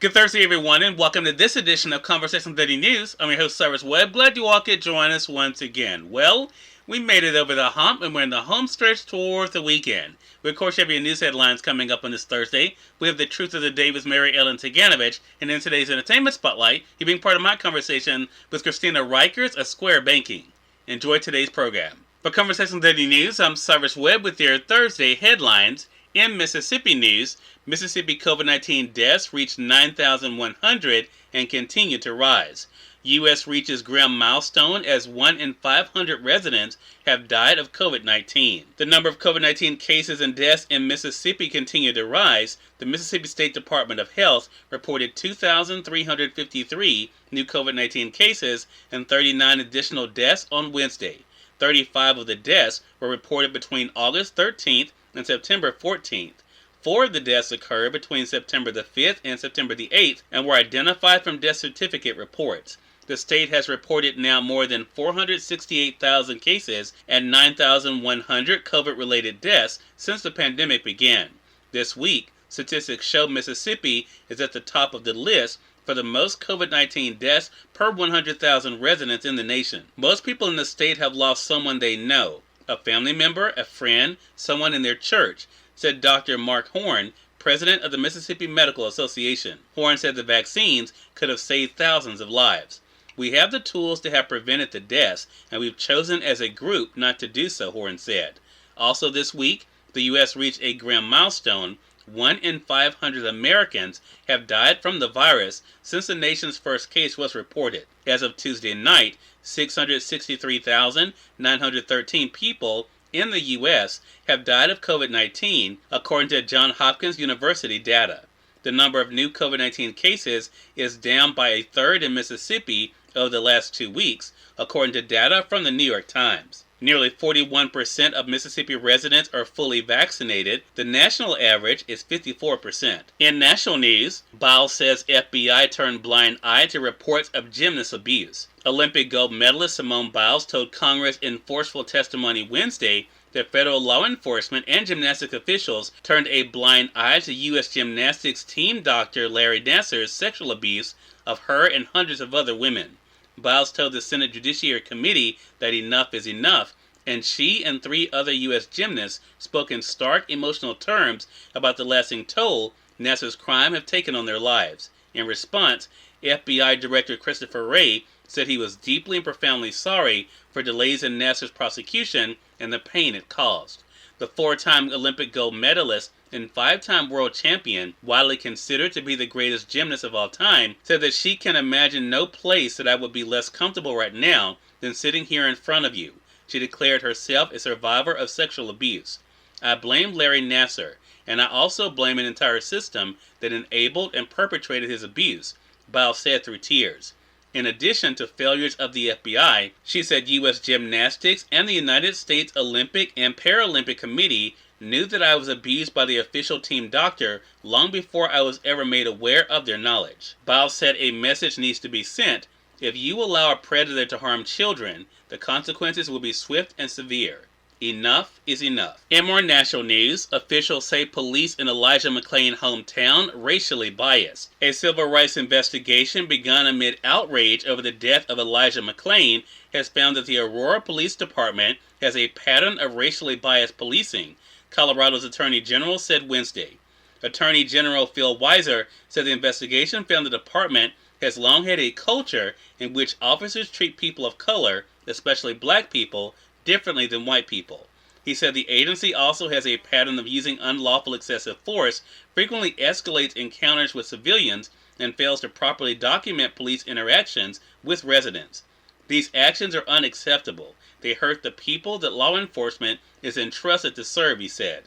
Good Thursday, everyone, and welcome to this edition of Conversation 30 News. I'm your host, Cyrus Webb. Glad you all could join us once again. Well, we made it over the hump, and we're in the home stretch towards the weekend. We, of course, have your news headlines coming up on this Thursday. We have the truth of the day with Mary Ellen Ciganovich, and in today's entertainment spotlight, you're being part of my conversation with Christina Riechers of Ssquare Banking. Enjoy today's program. For Conversation 30 News, I'm Cyrus Webb with your Thursday headlines. In Mississippi news, Mississippi COVID-19 deaths reached 9,100 and continue to rise. U.S. reaches grim milestone as 1 in 500 residents have died of COVID-19. The number of COVID-19 cases and deaths in Mississippi continue to rise. The Mississippi State Department of Health reported 2,353 new COVID-19 cases and 39 additional deaths on Wednesday. 35 of the deaths were reported between August 13th and September 14th. 4 of the deaths occurred between September the 5th and September the 8th and were identified from death certificate reports. The state has reported now more than 468,000 cases and 9,100 COVID-related deaths since the pandemic began. This week, statistics show Mississippi is at the top of the list for the most COVID-19 deaths per 100,000 residents in the nation. Most people in the state have lost someone they know, a family member, a friend, someone in their church, said Dr. Mark Horn, president of the Mississippi Medical Association. Horn said the vaccines could have saved thousands of lives. We have the tools to have prevented the deaths, and we've chosen as a group not to do so, Horn said. Also this week, the U.S. reached a grim milestone. 1 in 500 Americans have died from the virus since the nation's first case was reported. As of Tuesday night, 663,913 people in the U.S. have died of COVID-19, according to Johns Hopkins University data. The number of new COVID-19 cases is down by a third in Mississippi over the last 2 weeks, according to data from the New York Times. Nearly 41% of Mississippi residents are fully vaccinated. The national average is 54%. In national news, Biles says FBI turned blind eye to reports of gymnast abuse. Olympic gold medalist Simone Biles told Congress in forceful testimony Wednesday that federal law enforcement and gymnastics officials turned a blind eye to U.S. gymnastics team doctor Larry Nassar's sexual abuse of her and hundreds of other women. Biles told the Senate Judiciary Committee that enough is enough, and she and 3 other U.S. gymnasts spoke in stark emotional terms about the lasting toll Nassar's crime have taken on their lives. In response, FBI Director Christopher Wray said he was deeply and profoundly sorry for delays in Nassar's prosecution and the pain it caused. The 4-time Olympic gold medalist and 5-time world champion, widely considered to be the greatest gymnast of all time, said that she can imagine no place that I would be less comfortable right now than sitting here in front of you. She declared herself a survivor of sexual abuse. I blame Larry Nassar, and I also blame an entire system that enabled and perpetrated his abuse, Biles said through tears. In addition to failures of the FBI, she said U.S. Gymnastics and the United States Olympic and Paralympic Committee knew that I was abused by the official team doctor long before I was ever made aware of their knowledge. Biles said a message needs to be sent. If you allow a predator to harm children, the consequences will be swift and severe. Enough is enough. In more national news, officials say police in Elijah McClain's hometown racially biased. A civil rights investigation begun amid outrage over the death of Elijah McClain has found that the Aurora Police Department has a pattern of racially biased policing, Colorado's Attorney General said Wednesday. Attorney General Phil Weiser said the investigation found the department has long had a culture in which officers treat people of color, especially black people, differently than white people. He said the agency also has a pattern of using unlawful excessive force, frequently escalates encounters with civilians, and fails to properly document police interactions with residents. These actions are unacceptable. They hurt the people that law enforcement is entrusted to serve, he said.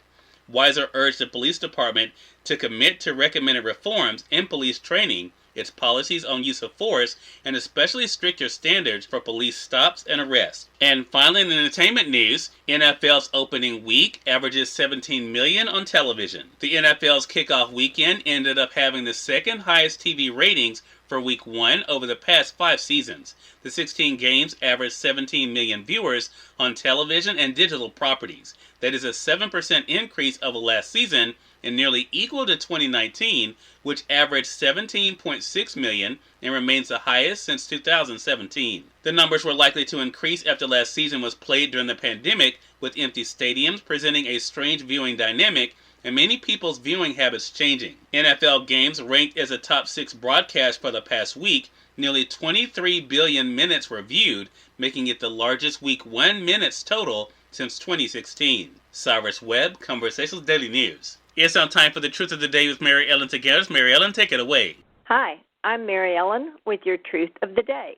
Weiser urged the police department to commit to recommended reforms in police training, its policies on use of force, and especially stricter standards for police stops and arrests. And finally, in the entertainment news, NFL's opening week averages 17 million on television. The NFL's kickoff weekend ended up having the second highest TV ratings for Week 1 over the past 5 seasons. The 16 games averaged 17 million viewers on television and digital properties. That is a 7% increase over last season and nearly equal to 2019, which averaged 17.6 million and remains the highest since 2017. The numbers were likely to increase after last season was played during the pandemic, with empty stadiums presenting a strange viewing dynamic and many people's viewing habits changing. NFL games ranked as a top 6 broadcast for the past week. Nearly 23 billion minutes were viewed, making it the largest Week 1 minutes total since 2016. Cyrus Webb, Conversations Daily News. It's now time for the Truth of the Day with Mary Ellen Ciganovich. Mary Ellen, take it away. Hi, I'm Mary Ellen with your Truth of the Day.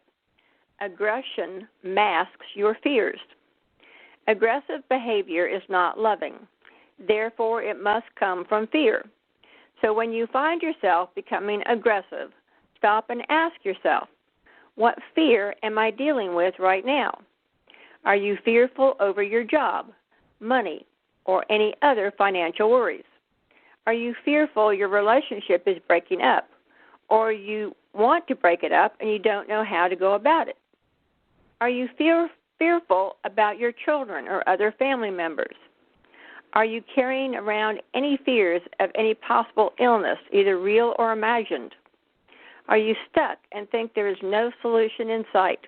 Aggression masks your fears. Aggressive behavior is not loving. Therefore, it must come from fear. So when you find yourself becoming aggressive, stop and ask yourself, what fear am I dealing with right now? Are you fearful over your job, money, or any other financial worries? Are you fearful your relationship is breaking up, or you want to break it up and you don't know how to go about it? Are you fearful about your children or other family members? Are you carrying around any fears of any possible illness, either real or imagined? Are you stuck and think there is no solution in sight?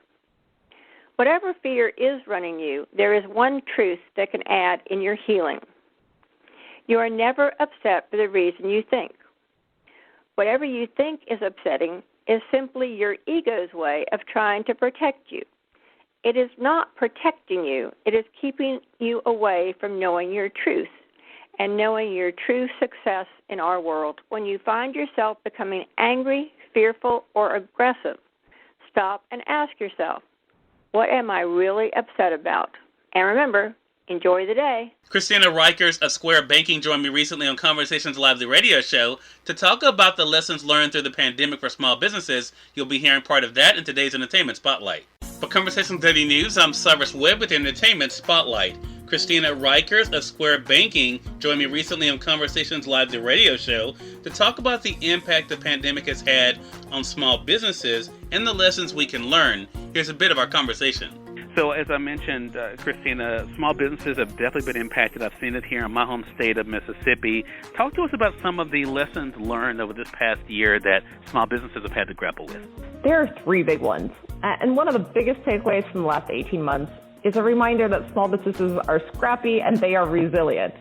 Whatever fear is running you, there is one truth that can add in your healing. You are never upset for the reason you think. Whatever you think is upsetting is simply your ego's way of trying to protect you. It is not protecting you. It is keeping you away from knowing your truth and knowing your true success in our world. When you find yourself becoming angry, fearful, or aggressive, stop and ask yourself, what am I really upset about? And remember, enjoy the day. Christina Riechers of Ssquare Banking joined me recently on Conversations Live, the radio show, to talk about the lessons learned through the pandemic for small businesses. You'll be hearing part of that in today's Entertainment Spotlight. For Conversations Daily News, I'm Cyrus Webb with Entertainment Spotlight. Christina Riechers of Ssquare Banking joined me recently on Conversations Live, the radio show, to talk about the impact the pandemic has had on small businesses and the lessons we can learn. Here's a bit of our conversation. So as I mentioned, Christina, small businesses have definitely been impacted. I've seen it here in my home state of Mississippi. Talk to us about some of the lessons learned over this past year that small businesses have had to grapple with. There are 3 big ones. And one of the biggest takeaways from the last 18 months is a reminder that small businesses are scrappy and they are resilient.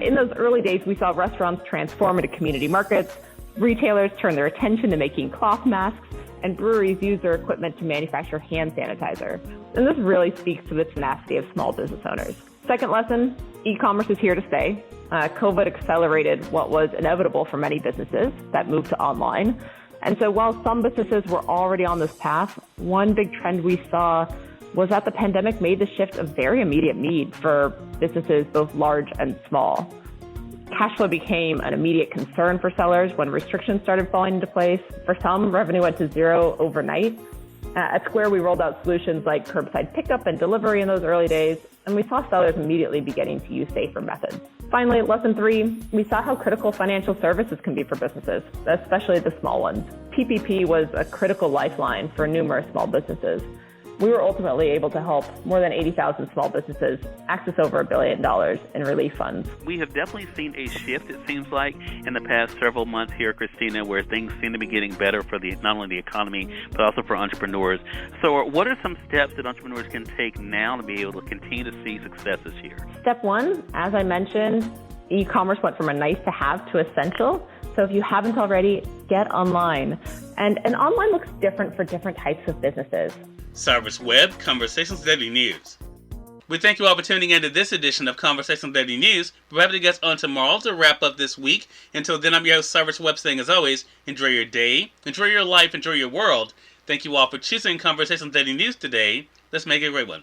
In those early days, we saw restaurants transform into community markets, retailers turn their attention to making cloth masks, and breweries use their equipment to manufacture hand sanitizer. And this really speaks to the tenacity of small business owners. Second lesson, e-commerce is here to stay. COVID accelerated what was inevitable for many businesses, that move to online. And so while some businesses were already on this path, one big trend we saw was that the pandemic made the shift a very immediate need for businesses both large and small. Cash flow became an immediate concern for sellers when restrictions started falling into place. For some, revenue went to zero overnight. At Ssquare, we rolled out solutions like curbside pickup and delivery in those early days, and we saw sellers immediately beginning to use safer methods. Finally, lesson 3, we saw how critical financial services can be for businesses, especially the small ones. PPP was a critical lifeline for numerous small businesses. We were ultimately able to help more than 80,000 small businesses access over $1 billion in relief funds. We have definitely seen a shift, it seems like, in the past several months here, Christina, where things seem to be getting better for not only the economy, but also for entrepreneurs. So what are some steps that entrepreneurs can take now to be able to continue to see successes here? Step 1, as I mentioned, e-commerce went from a nice to have to essential. So if you haven't already, get online. And online looks different for different types of businesses. Cyrus Webb, Conversations Daily News. We thank you all for tuning in to this edition of Conversations Daily News. We'll have to get on tomorrow to wrap up this week. Until then, I'm your host, Cyrus Webb, saying as always, enjoy your day, enjoy your life, enjoy your world. Thank you all for choosing Conversations Daily News today. Let's make it a great one.